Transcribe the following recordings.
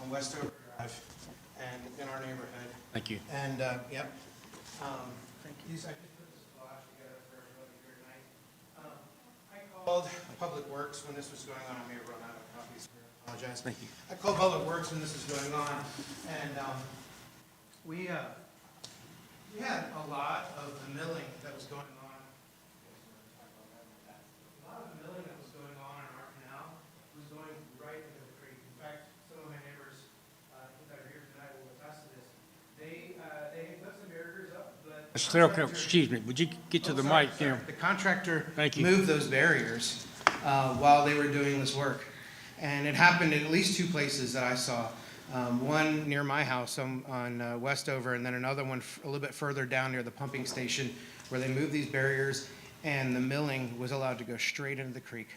on Westover Drive and in our neighborhood. Thank you. And, yep. Thank you. I just put this flash together for everybody here tonight. I called Public Works when this was going on. I may have run out of copies here. I apologize. Thank you. I called Public Works when this was going on, and we had a lot of the milling that was going on. A lot of the milling that was going on in our canal was going right into the creek. In fact, some of my neighbors that are here tonight will attest to this. They put some barriers up, but Excuse me, would you get to the mic here? the contractor Thank you. moved those barriers while they were doing this work. And it happened in at least two places that I saw. One near my house on Westover, and then another one a little bit further down near the pumping station where they moved these barriers and the milling was allowed to go straight into the creek.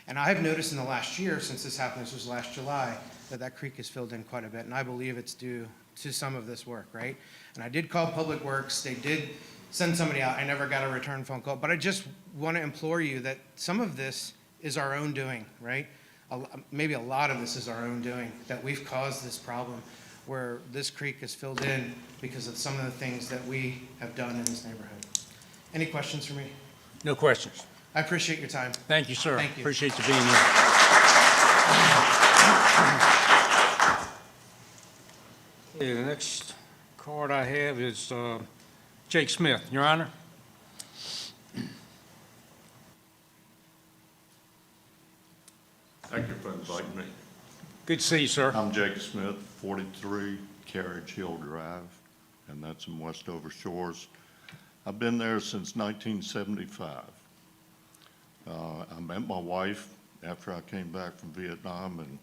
And I've noticed in the last year, since this happened, this was last July, that creek is filled in quite a bit. And I believe it's due to some of this work, right? And I did call Public Works. They did send somebody out. I never got a return phone call. But I just want to implore you that some of this is our own doing, right? Maybe a lot of this is our own doing, that we've caused this problem where this creek is filled in because of some of the things that we have done in this neighborhood. Any questions for me? No questions. I appreciate your time. Thank you, sir. Thank you. Appreciate you being here. Okay, the next card I have is Jake Smith, Your Honor. Thank you for inviting me. Good to see you, sir. I'm Jake Smith, 43 Carriage Hill Drive, and that's in Westover Shores. I've been there since 1975. I met my wife after I came back from Vietnam, and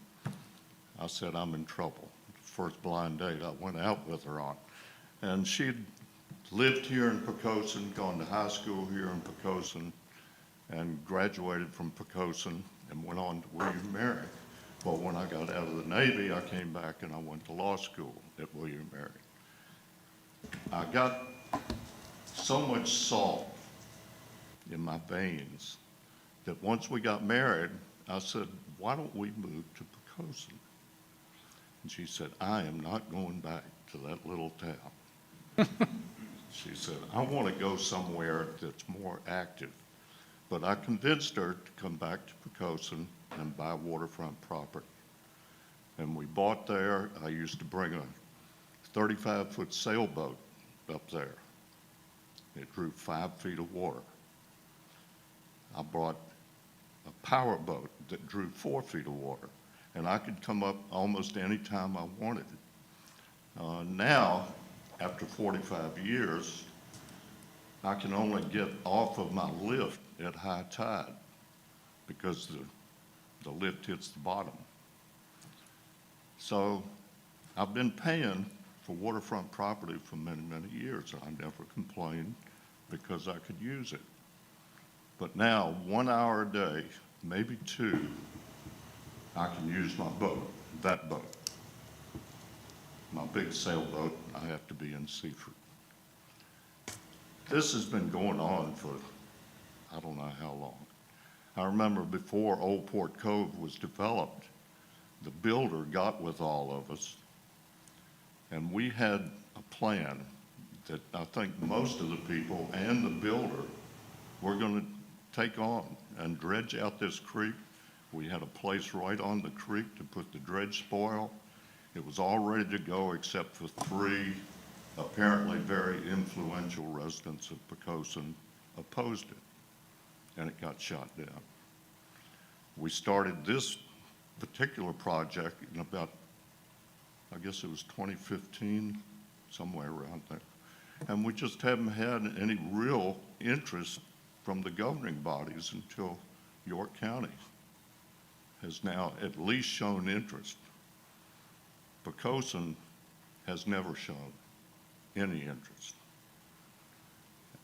I said, I'm in trouble. First blind date I went out with her on. And she'd lived here in Poquoson, gone to high school here in Poquoson, and graduated from Poquoson and went on to William Mary. Well, when I got out of the Navy, I came back and I went to law school at William Mary. I got so much salt in my veins that once we got married, I said, why don't we move to Poquoson? And she said, I am not going back to that little town. She said, I want to go somewhere that's more active. But I convinced her to come back to Poquoson and buy waterfront property. And we bought there. I used to bring a 35-foot sailboat up there. It drew 5 feet of water. I brought a power boat that drew 4 feet of water. And I could come up almost any time I wanted. Now, after 45 years, I can only get off of my lift at high tide because the lift hits the bottom. So I've been paying for waterfront property for many, many years. I never complained because I could use it. But now, 1 hour a day, maybe 2, I can use my boat, that boat. My big sailboat, I have to be in Seaford. This has been going on for I don't know how long. I remember before Old Port Cove was developed, the builder got with all of us, and we had a plan that I think most of the people and the builder were going to take on and dredge out this creek. We had a place right on the creek to put the dredge spoil. It was all ready to go except for 3 apparently very influential residents of Poquoson opposed it, and it got shot down. We started this particular project in about, I guess it was 2015, somewhere around there. And we just haven't had any real interest from the governing bodies until York County has now at least shown interest. Poquoson has never shown any interest.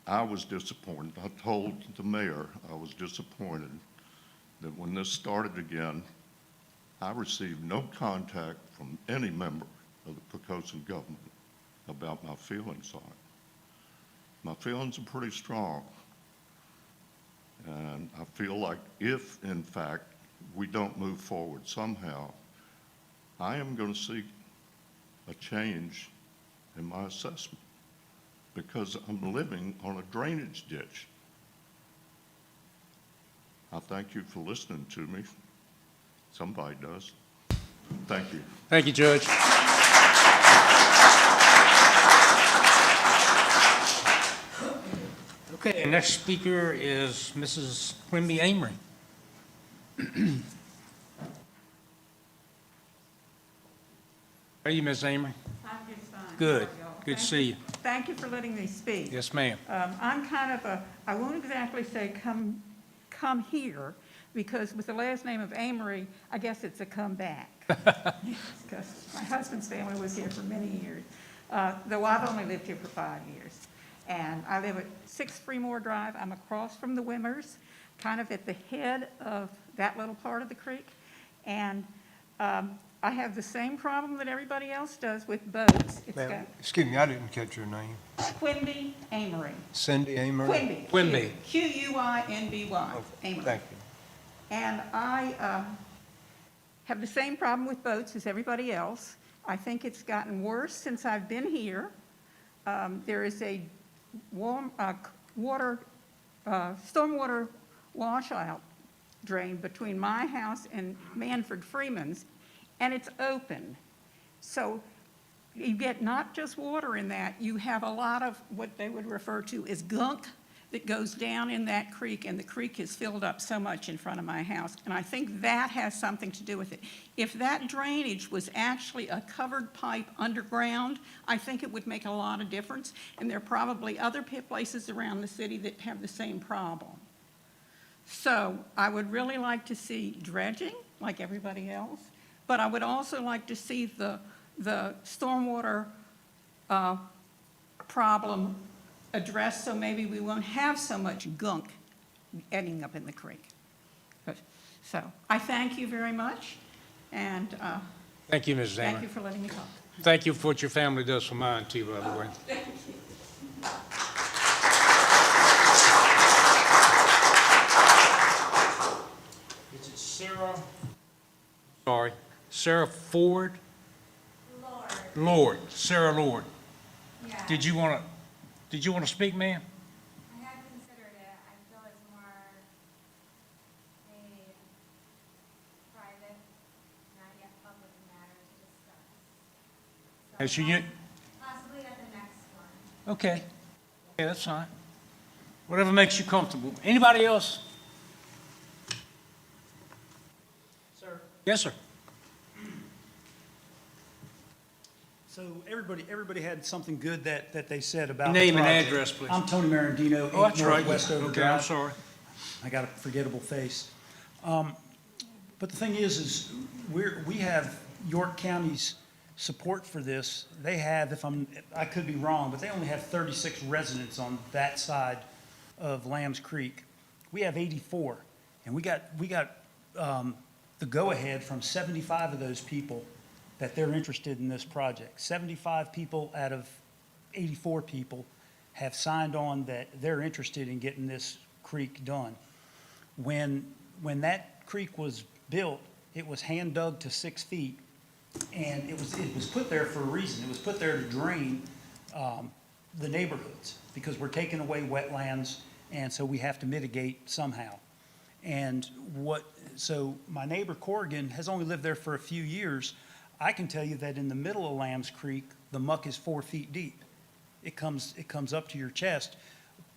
I was disappointed. I told the mayor I was disappointed that when this started again, I received no contact from any member of the Poquoson government about my feelings on it. My feelings are pretty strong. And I feel like if, in fact, we don't move forward somehow, I am going to seek a change in my assessment because I'm living on a drainage ditch. I thank you for listening to me. Somebody does. Thank you. Thank you, Judge. Okay, next speaker is Mrs. Quimby Amory. How are you, Ms. Amory? I'm just fine. Good. How are y'all? Good to see you. Thank you for letting me speak. Yes, ma'am. I'm kind of I won't exactly say come here, because with the last name of Amory, I guess it's a comeback. Because my husband's family was here for many years, though I've only lived here for 5 years. And I live at 6 Fremore Drive. I'm across from the Wimmers, kind of at the head of that little part of the creek. And I have the same problem that everybody else does with boats. It's got Ma'am, excuse me, I didn't catch your name. Quimby Amory. Cindy Amory? Quimby. Quimby. Q-U-I-N-B-Y. Oh, Amory. thank you. And I have the same problem with boats as everybody else. I think it's gotten worse since I've been here. There is a stormwater washout drain between my house and Manfred Freeman's, and it's open. So you get not just water in that, you have a lot of what they would refer to as gunk that goes down in that creek, and the creek is filled up so much in front of my house. And I think that has something to do with it. If that drainage was actually a covered pipe underground, I think it would make a lot of difference. And there are probably other places around the city that have the same problem. So I would really like to see dredging, like everybody else, but I would also like to see the stormwater problem addressed, so maybe we won't have so much gunk ending up in the creek. So I thank you very much, and Thank you, Mrs. thank Amory. you for letting me talk. Thank you for what your family does for mine, too, by the way. Is it Sarah? Sorry, Sarah Ford? Lord, Sarah Lord. Yeah, Did you want to speak, ma'am? I have considered it. I feel it's more a private, not yet public matter to discuss. Has So you, possibly at the next one. okay. Yeah, that's fine. Whatever makes you comfortable. Anybody else? Sir, Yes, sir. so everybody had something good that they said about the Name and project. address, please. I'm Tony Marandino, Oh, 8 that's right. Northwest Over Okay, I'm Drive. sorry. I got a forgettable face. But the thing is we have York County's support for this. They have, I could be wrong, but they only have 36 residents on that side of Lambs Creek. We have 84, and we got the go-ahead from 75 of those people that they're interested in this project. 75 people out of 84 people have signed on that they're interested in getting this creek done. When that creek was built, it was hand dug to 6 feet, and it was put there for a reason. It was put there to drain the neighborhoods, because we're taking away wetlands, and so we have to mitigate somehow. And so my neighbor Corrigan has only lived there for a few years. I can tell you that in the middle of Lambs Creek, the muck is 4 feet deep. It comes up to your chest.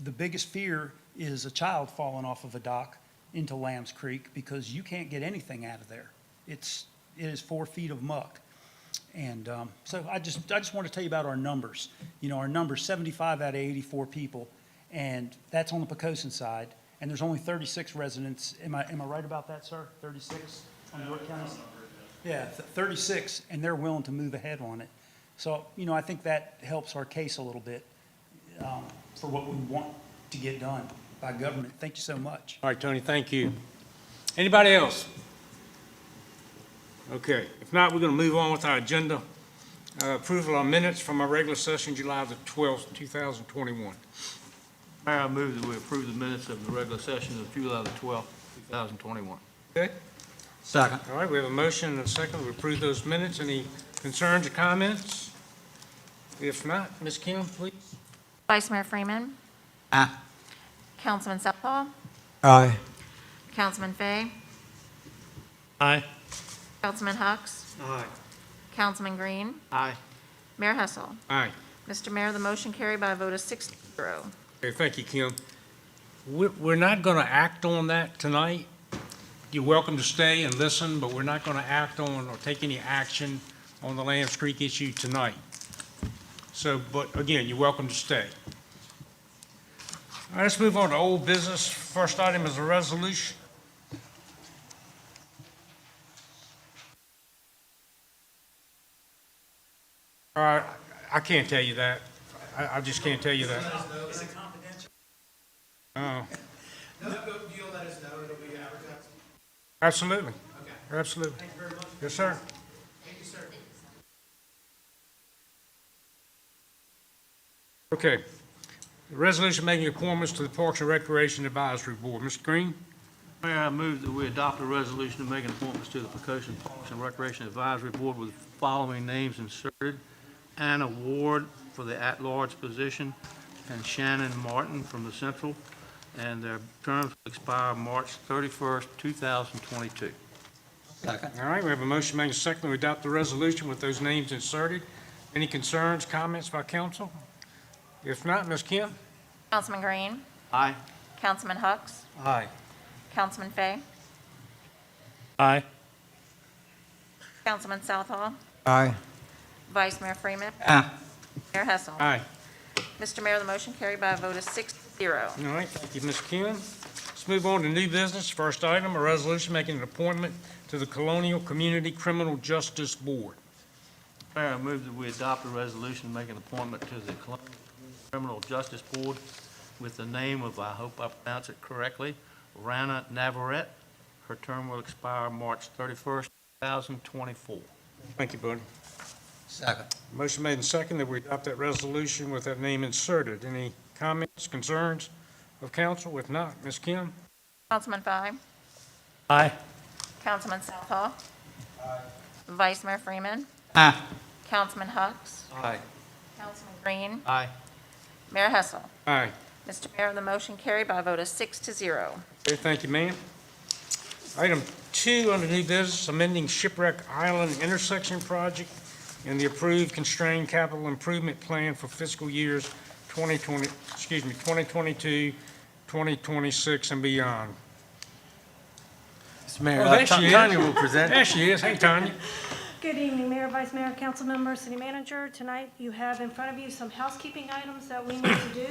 The biggest fear is a child falling off of a dock into Lambs Creek, because you can't get anything out of there. It is 4 feet of muck. And so I just want to tell you about our numbers. You know, our numbers, 75 out of 84 people, and that's on the Poquoson side. And there's only 36 residents. Am I right about that, sir? 36 on York County? Yeah, 36, and they're willing to move ahead on it. So, you know, I think that helps our case a little bit for what we want to get done by government. Thank you so much. All right, Tony, thank you. Anybody else? Okay, if not, we're going to move on with our agenda. Approval of minutes from our regular session, July the 12th, 2021. Mayor, I move that we approve the minutes of the regular session of July the 12th, 2021. Okay, Second. All right, we have a motion and a second to approve those minutes. Any concerns or comments? If not, Ms. Kim, please. Vice Mayor Freeman. Aye. Councilman Southall. Aye. Councilman Fay. Aye. Councilman Hux. Aye. Councilman Green. Aye. Mayor Hessel. Aye. Mr. Mayor, the motion carried by a vote of 6-0. Okay, thank you, Kim. We're not going to act on that tonight. You're welcome to stay and listen, but we're not going to act on or take any action on the Lambs Creek issue tonight. So, but again, you're welcome to stay. All right, let's move on to old business. First item is a resolution. All right, I can't tell you that. I just can't tell you that. Is it confidential? Oh, No, you'll let us know, it'll be advertised. absolutely. Okay. Absolutely. Thank you very much. Yes, sir. Thank you, sir. Okay. The resolution making appointments to the Parks and Recreation Advisory Board. Mr. Green? Mayor, I move that we adopt a resolution to make appointments to the Poquoson Parks and Recreation Advisory Board with the following names inserted: Anna Ward for the at-large position, and Shannon Martin from the Central, and their terms will expire March 31st, 2022. Second. All right, we have a motion made and seconded to adopt the resolution with those names inserted. Any concerns, comments by council? If not, Ms. Kim? Councilman Green. Aye. Councilman Hux. Aye. Councilman Fay. Aye. Councilman Southall. Aye. Vice Mayor Freeman. Aye. Mayor Hessel. Aye. Mr. Mayor, the motion carried by a vote of 6-0. All right, thank you, Ms. Kim. Let's move on to new business. First item, a resolution making an appointment to the Colonial Community Criminal Justice Board. Mayor, I move that we adopt a resolution making an appointment to the Colonial Criminal Justice Board with the name of, I hope I pronounce it correctly, Rana Navarette. Her term will expire March 31st, 2024. Thank you, buddy. Second. Motion made and seconded that we adopt that resolution with that name inserted. Any comments, concerns of council? If not, Ms. Kim? Councilman Fay. Aye. Councilman Southall. Vice Mayor Freeman. Aye. Councilman Hux. Aye. Councilman Green. Aye. Mayor Hessel. Aye. Mr. Mayor, the motion carried by a vote of 6-0. Okay, thank you, ma'am. Item 2 under new business, amending Shipwreck Island intersection project and the approved constrained capital improvement plan for fiscal years 2022, 2026, and beyond. Mr. Mayor, Oh, there she is. Tanya will present. There she is. Hey, Tanya. Good evening, Mayor, Vice Mayor, Council Members, City Manager. Tonight, you have in front of you some housekeeping items that we need to do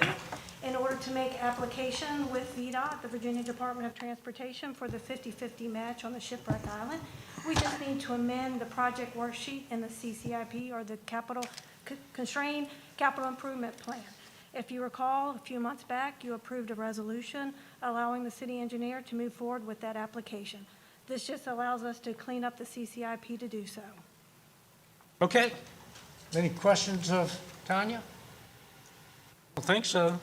in order to make application with VDOT, the Virginia Department of Transportation, for the 50/50 match on the Shipwreck Island. We just need to amend the project worksheet in the CCIP, or the Constrained Capital Improvement Plan. If you recall, a few months back, you approved a resolution allowing the city engineer to move forward with that application. This just allows us to clean up the CCIP to do so. Okay. Any questions of Tanya? I don't think so.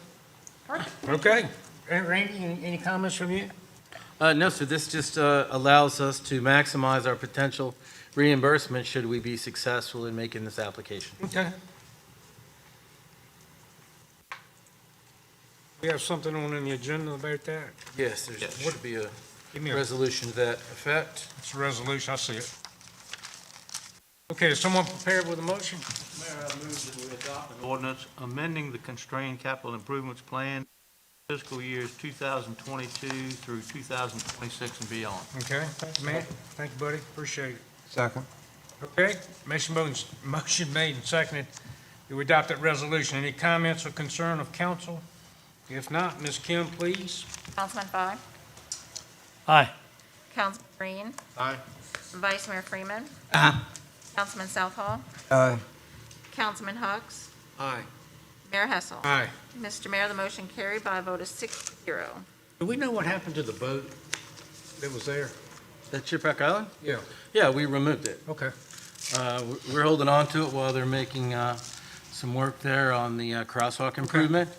Perfect. Okay. And Randy, any comments from you? No, sir, this just allows us to maximize our potential reimbursement should we be successful in making this application. Okay. We have something on in the agenda about that? Yes, there should be a Give me a, resolution to that effect. it's a resolution, I see it. Okay, is someone prepared with a motion? Mayor, I move that we adopt an ordinance amending the Constrained Capital Improvements Plan fiscal years 2022 through 2026 and beyond. Okay, thank you, man. Thank you, buddy, appreciate it. Second. Okay, motion made and seconded that we adopt that resolution. Any comments or concern of council? If not, Ms. Kim, please. Councilman Fay. Aye. Councilman Green. Aye. Vice Mayor Freeman. Aye. Councilman Southall. Aye. Councilman Hux. Aye. Mayor Hessel. Aye. Mr. Mayor, the motion carried by a vote of 6-0. Do we know what happened to the boat that was there? That Shipwreck Island? Yeah. Yeah, we removed it. Okay. We're holding on to it while they're making some work there on the crosswalk improvement.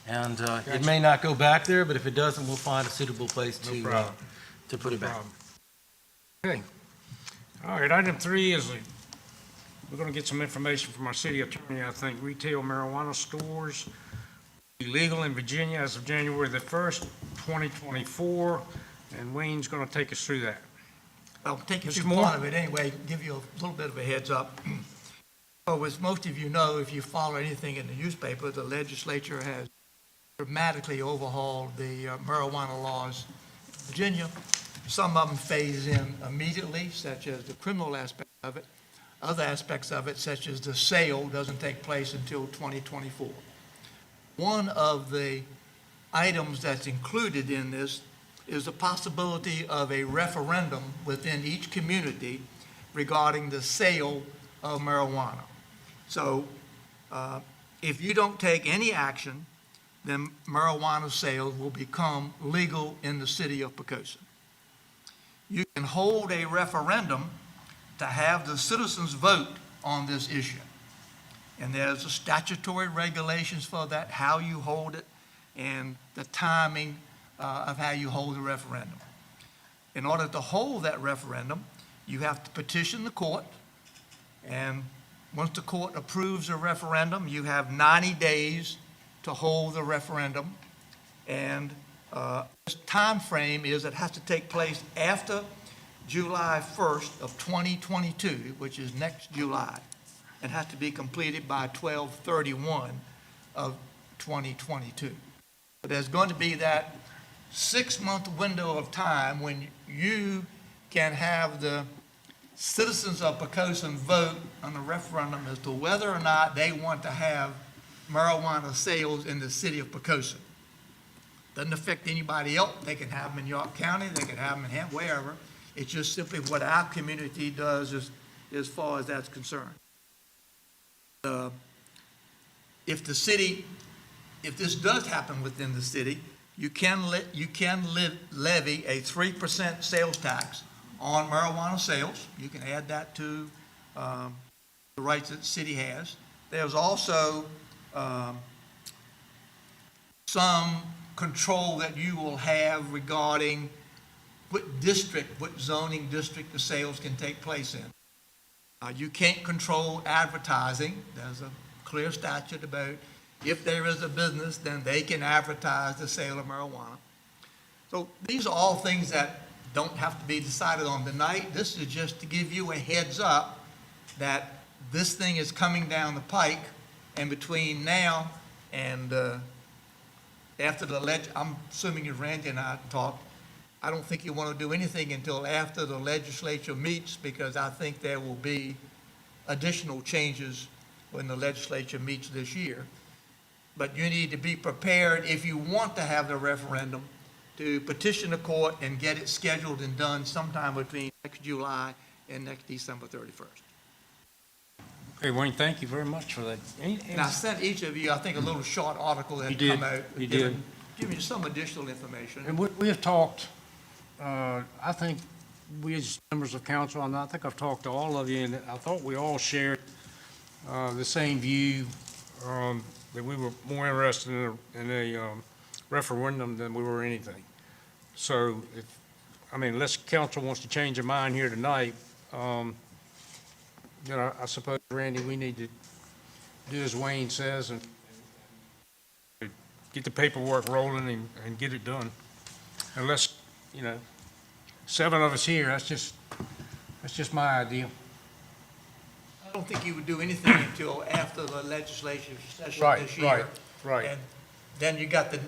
And it may not go back there, but if it doesn't, we'll find a suitable place No problem. to put it back. Problem. Okay. All right, item 3 is we're going to get some information from our city attorney. I think retail marijuana stores will be legal in Virginia as of January the 1st, 2024, and Wayne's going to take us through that. I'll take you Mr. through Moore? part of it anyway, give you a little bit of a heads up. So as most of you know, if you follow anything in the newspaper, the legislature has dramatically overhauled the marijuana laws in Virginia. Some of them phase in immediately, such as the criminal aspect of it. Other aspects of it, such as the sale, doesn't take place until 2024. One of the items that's included in this is the possibility of a referendum within each community regarding the sale of marijuana. So if you don't take any action, then marijuana sales will become legal in the city of Poquoson. You can hold a referendum to have the citizens vote on this issue. And there's a statutory regulations for that, how you hold it, and the timing of how you hold the referendum. In order to hold that referendum, you have to petition the court, and once the court approves a referendum, you have 90 days to hold the referendum. And this time frame is it has to take place after July 1st of 2022, which is next July. It has to be completed by 12/31 of 2022. But there's going to be that 6-month window of time when you can have the citizens of Poquoson vote on the referendum as to whether or not they want to have marijuana sales in the city of Poquoson. Doesn't affect anybody else. They can have them in York County, they can have them in wherever. It's just simply what our community does as far as that's concerned. If this does happen within the city, you can levy a 3% sales tax on marijuana sales. You can add that to the rights that the city has. There's also some control that you will have regarding what zoning district the sales can take place in. You can't control advertising. There's a clear statute about if there is a business, then they can advertise the sale of marijuana. So these are all things that don't have to be decided on tonight. This is just to give you a heads up that this thing is coming down the pike, and between now and after I'm assuming if Randy and I talked, I don't think you want to do anything until after the legislature meets, because I think there will be additional changes when the legislature meets this year. But you need to be prepared, if you want to have the referendum, to petition the court and get it scheduled and done sometime between next July and next December 31st. Okay, Wayne, thank you very much for that. And I sent each of you, I think, a little short article that You did. come out. You did. Giving you some additional information. And we have talked, I think we as members of council, and I think I've talked to all of you, and I thought we all shared the same view, that we were more interested in a referendum than we were anything. So, unless council wants to change their mind here tonight, I suppose, Randy, we need to do as Wayne says and get the paperwork rolling and get it done. Unless, 7 of us here, that's just my idea. I don't think you would do anything until after the legislative session this year. Right. And then you got to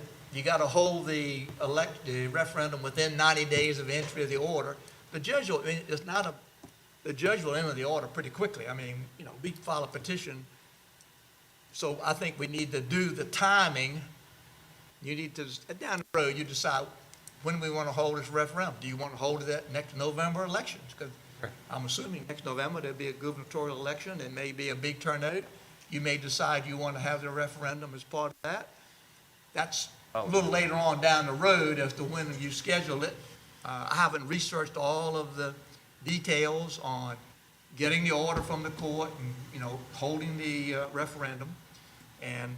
hold the referendum within 90 days of entry of the order. The judge will enter the order pretty quickly. We file a petition. So I think we need to do the timing. You need to, down the road, you decide when we want to hold this referendum. Do you want to hold it at next November elections? Because I'm assuming next November there'll be a gubernatorial election and may be a big turnout. You may decide you want to have the referendum as part of that. That's a little later on down the road as to when you schedule it. I haven't researched all of the details on getting the order from the court and, holding the referendum. And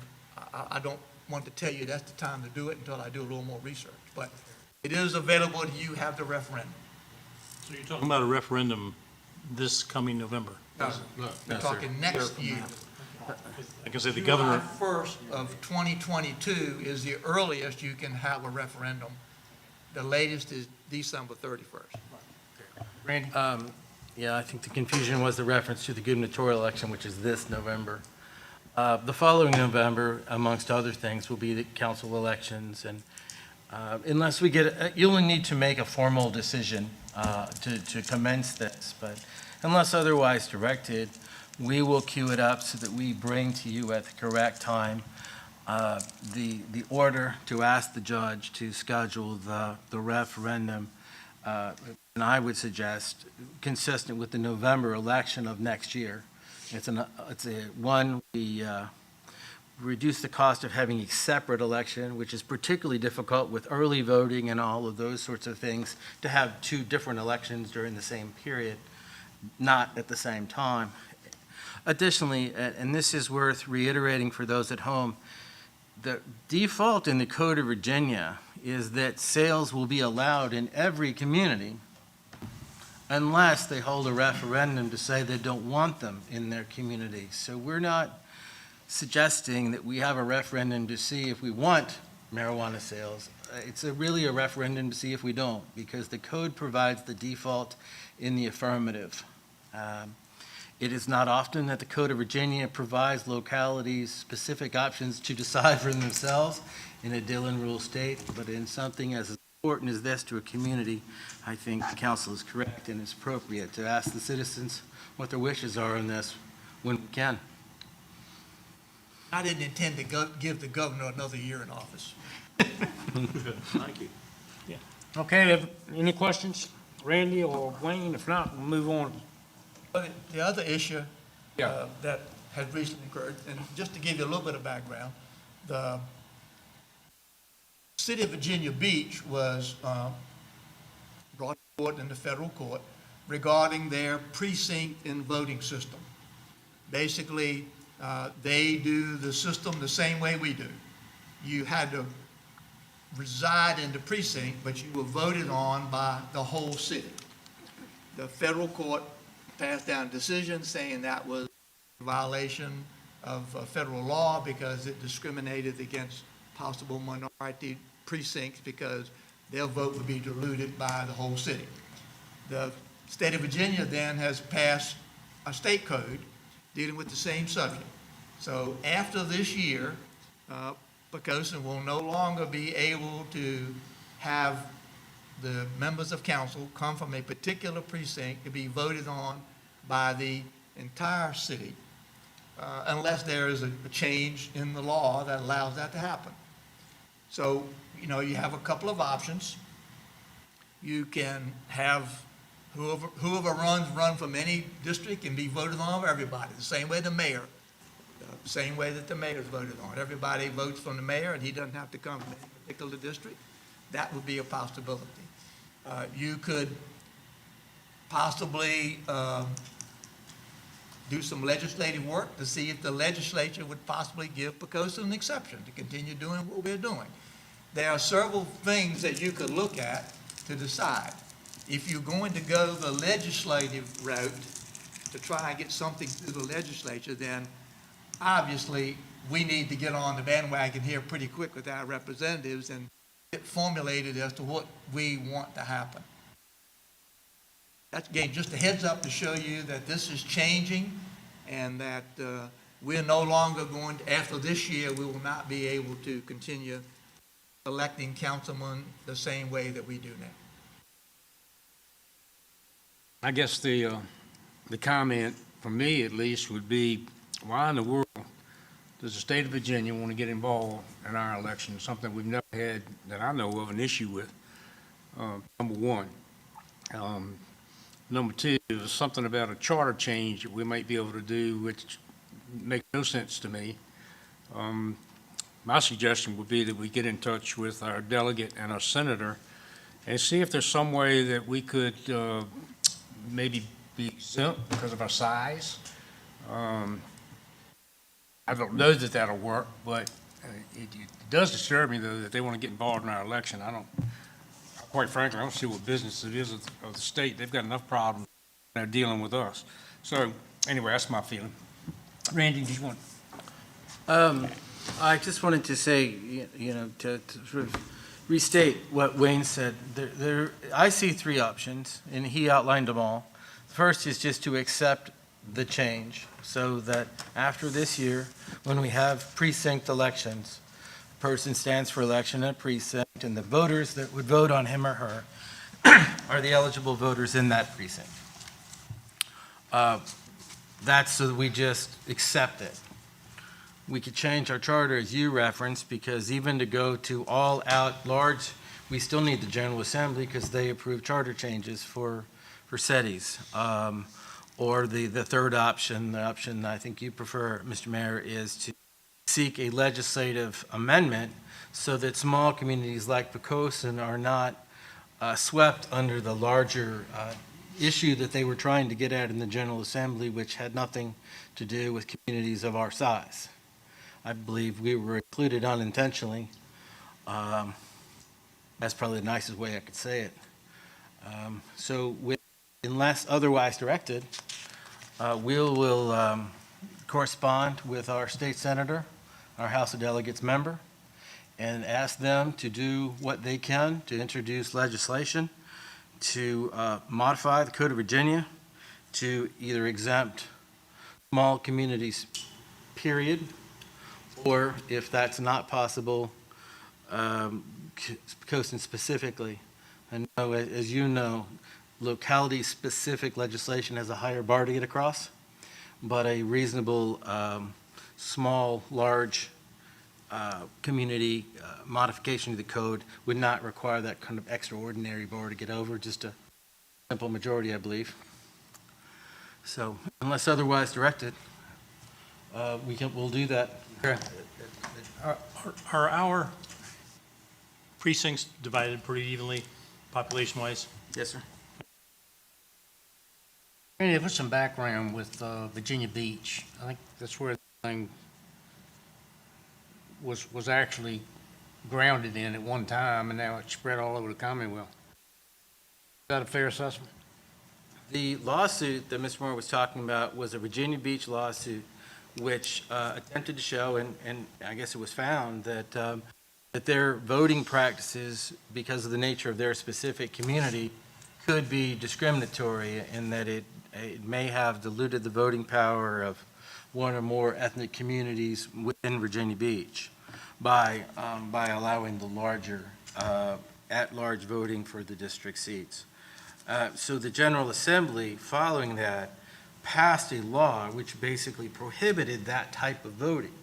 I don't want to tell you that's the time to do it until I do a little more research. But it is available to you have the referendum. So you're talking about a referendum this coming November? No, we're talking next year. Like I said, the governor, July 1st of 2022 is the earliest you can have a referendum. The latest is December 31st. Randy? Yeah, I think the confusion was the reference to the gubernatorial election, which is this November. The following November, amongst other things, will be the council elections, and unless we get, you'll need to make a formal decision to commence this, but unless otherwise directed, we will queue it up so that we bring to you at the correct time the order to ask the judge to schedule the referendum, and I would suggest consistent with the November election of next year. We reduce the cost of having a separate election, which is particularly difficult with early voting and all of those sorts of things, to have two different elections during the same period, not at the same time. Additionally, and this is worth reiterating for those at home, the default in the Code of Virginia is that sales will be allowed in every community unless they hold a referendum to say they don't want them in their community. So we're not suggesting that we have a referendum to see if we want marijuana sales. It's really a referendum to see if we don't, because the code provides the default in the affirmative. It is not often that the Code of Virginia provides localities specific options to decide for themselves in a Dillon rule state, but in something as important as this to a community, I think the council is correct and it's appropriate to ask the citizens what their wishes are on this when we can. I didn't intend to give the governor another year in office. thank you. Okay, any questions? Randy or Wayne? If not, we'll move on. But the other issue Yeah. that has recently occurred, and just to give you a little bit of background, the city of Virginia Beach was brought to court in the federal court regarding their precinct and voting system. Basically, they do the system the same way we do. You had to reside in the precinct, but you were voted on by the whole city. The federal court passed down a decision saying that was a violation of federal law because it discriminated against possible minority precincts because their vote would be diluted by the whole city. The state of Virginia then has passed a state code dealing with the same subject. So after this year, Poquoson will no longer be able to have the members of council come from a particular precinct to be voted on by the entire city, unless there is a change in the law that allows that to happen. So, you have a couple of options. You can have whoever run from any district and be voted on by everybody, the same way the mayor, the same way that the mayor is voted on. Everybody votes from the mayor, and he doesn't have to come from any particular district. That would be a possibility. You could possibly do some legislative work to see if the legislature would possibly give Poquoson an exception to continue doing what we're doing. There are several things that you could look at to decide. If you're going to go the legislative route to try and get something through the legislature, then obviously we need to get on the bandwagon here pretty quick with our representatives and get formulated as to what we want to happen. That's, again, just a heads up to show you that this is changing and that we're no longer going to, after this year, we will not be able to continue electing councilmen the same way that we do now. I guess the comment, from me at least, would be, why in the world does the state of Virginia want to get involved in our election, something we've never had, that I know of, an issue with, number one. Number two, is something about a charter change that we might be able to do, which makes no sense to me. My suggestion would be that we get in touch with our delegate and our senator and see if there's some way that we could maybe be exempt because of our size. I don't know that that'll work, but it does disturb me, though, that they want to get involved in our election. I Quite frankly, I don't see what business it is of the state. They've got enough problems. They're dealing with us. So anyway, that's my feeling. Randy, do you want? I just wanted to say, to sort of restate what Wayne said. I see three options, and he outlined them all. First is just to accept the change, so that after this year, when we have precinct elections, a person stands for election in a precinct, and the voters that would vote on him or her are the eligible voters in that precinct. That's so that we just accept it. We could change our charter, as you referenced, because even to go to all out large, we still need the General Assembly because they approve charter changes for cities. Or the third option, the option I think you prefer, Mr. Mayor, is to seek a legislative amendment so that small communities like Poquoson are not swept under the larger issue that they were trying to get at in the General Assembly, which had nothing to do with communities of our size. I believe we were included unintentionally. That's probably the nicest way I could say it. Unless otherwise directed, we'll correspond with our state senator, our House of Delegates member, and ask them to do what they can to introduce legislation to modify the Code of Virginia to either exempt small communities, period, or if that's not possible, Poquoson specifically. I know, as you know, locality-specific legislation has a higher bar to get across, but a reasonable, small, large community modification to the code would not require that kind of extraordinary bar to get over, just a simple majority, I believe. So unless otherwise directed, we'll do that. Are our precincts divided pretty evenly, population-wise? Yes, sir. Randy, put some background with Virginia Beach. I think that's where the thing was actually grounded in at one time, and now it's spread all over the Commonwealth. Is that a fair assessment? The lawsuit that Mr. Moore was talking about was a Virginia Beach lawsuit, which attempted to show, and I guess it was found, that their voting practices, because of the nature of their specific community, could be discriminatory in that it may have diluted the voting power of one or more ethnic communities within Virginia Beach by allowing the larger at-large voting for the district seats. So the General Assembly, following that, passed a law which basically prohibited that type of voting,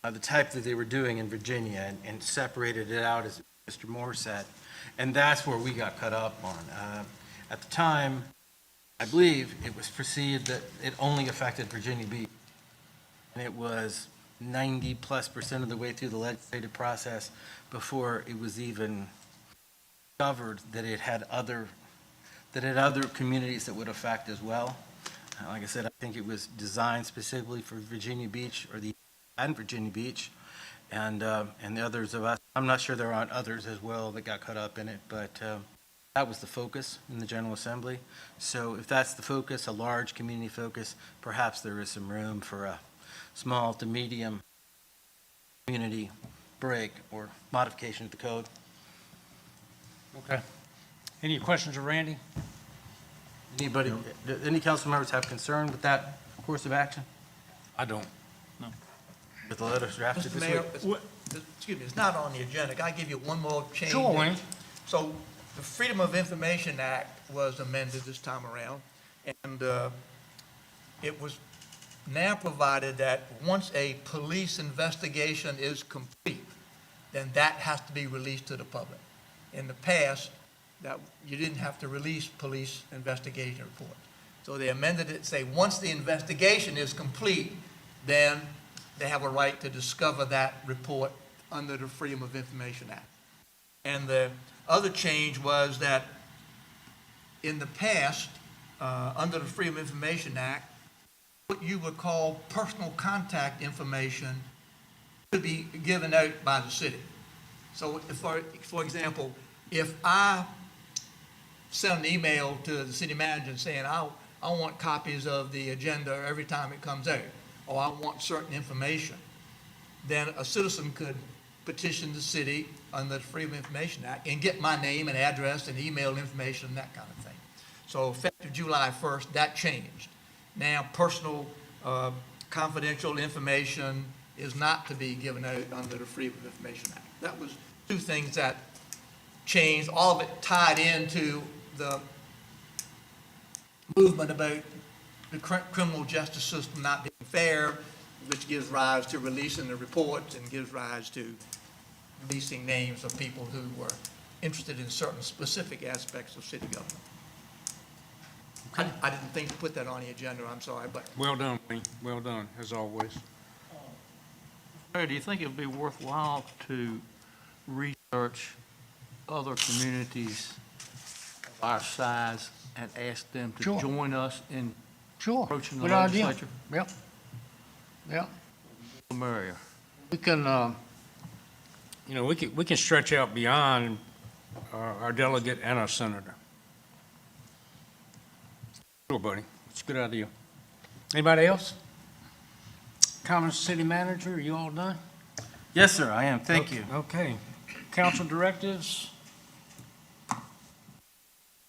the type that they were doing in Virginia, and separated it out, as Mr. Moore said. And that's where we got cut up on. At the time, I believe it was perceived that it only affected Virginia Beach. And it was 90+% of the way through the legislative process before it was even discovered that it had other communities that would affect as well. Like I said, I think it was designed specifically for Virginia Beach, or Virginia Beach, and the others of us. I'm not sure there aren't others as well that got caught up in it, but that was the focus in the General Assembly. So if that's the focus, a large community focus, perhaps there is some room for a small to medium community break or modification of the code. Okay. Any questions of Randy? Anybody, any council members have concern with that course of action? I don't. With the letters drafted Mr. this Mayor, week? excuse me, it's not on the agenda. Can I give you one more change? Sure, Wayne. So the Freedom of Information Act was amended this time around, and it was now provided that once a police investigation is complete, then that has to be released to the public. In the past, that you didn't have to release police investigation reports. So they amended it to say, once the investigation is complete, then they have a right to discover that report under the Freedom of Information Act. And the other change was that in the past, under the Freedom of Information Act, what you would call personal contact information could be given out by the city. So, for example, if I send an email to the city manager saying, I want copies of the agenda every time it comes out, or I want certain information, then a citizen could petition the city under the Freedom of Information Act and get my name and address and email information and that kind of thing. So effective July 1st, that changed. Now, personal confidential information is not to be given out under the Freedom of Information Act. That was two things that changed, all of it tied into the movement about the criminal justice system not being fair, which gives rise to releasing the reports and gives rise to releasing names of people who were interested in certain specific aspects of city government. I didn't think to put that on the agenda, I'm sorry, but Well done, Wayne. Well done, as always. Mayor, do you think it would be worthwhile to research other communities of our size and ask them to Sure. join us in Sure. approaching the Good idea. legislature? Yep. Yep. The merrier. We can, we can stretch out beyond our delegate and our senator. Sure, buddy. It's a good idea. Anybody else? Comments, city manager, are you all done? Yes, sir, I am. Thank you. Okay. Council directives?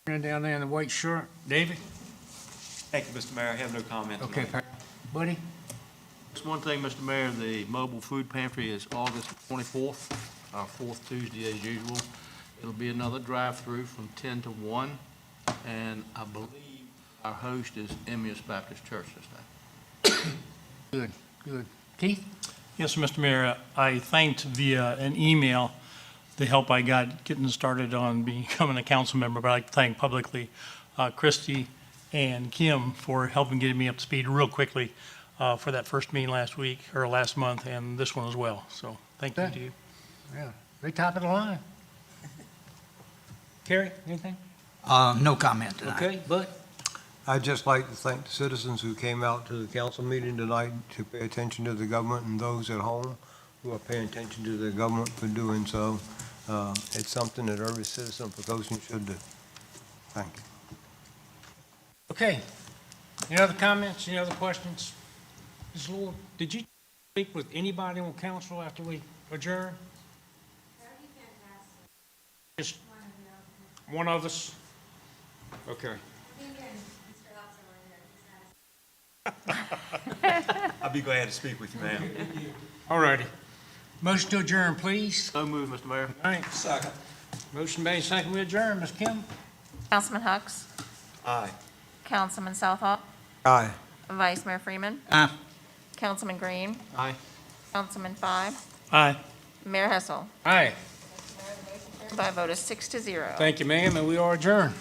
Down there in the white shirt. David? Thank you, Mr. Mayor. I have no comment Okay, tonight. buddy? Just one thing, Mr. Mayor, the mobile food pantry is August 24th, our fourth Tuesday as usual. It'll be another drive-through from 10 to 1, and I believe our host is Emmaus Baptist Church this day. Good, good. Keith? Yes, Mr. Mayor, I thanked via an email the help I got getting started on becoming a council member, but I'd like to thank publicly Christy and Kim for helping getting me up to speed real quickly for that first meeting last week, or last month, and this one as well. So thank you to you. Yeah, they top of the line. Kerry, anything? No comment tonight. Okay, Bud? I'd just like to thank the citizens who came out to the council meeting tonight to pay attention to the government, and those at home who are paying attention to the government for doing so. It's something that every citizen of Poquoson should do. Thank you. Okay. Any other comments, any other questions? Ms. Lord, did you speak with anybody on council after we adjourned? That would be fantastic. Just One of you. one of us? Okay. I think Mr. Hudson wanted to, I'll be glad to speak with you, ma'am. All righty. Motion to adjourn, please. So moved, Mr. Mayor. All right. Second. Motion made, second, we adjourn. Ms. Kim? Councilman Hux, Aye. Councilman Southall, Aye. Vice Mayor Freeman, Aye. Councilman Green, Aye. Councilman Five, Aye. Mayor Hessel. Aye. By a vote of 6-0. Thank you, ma'am, and we are adjourned.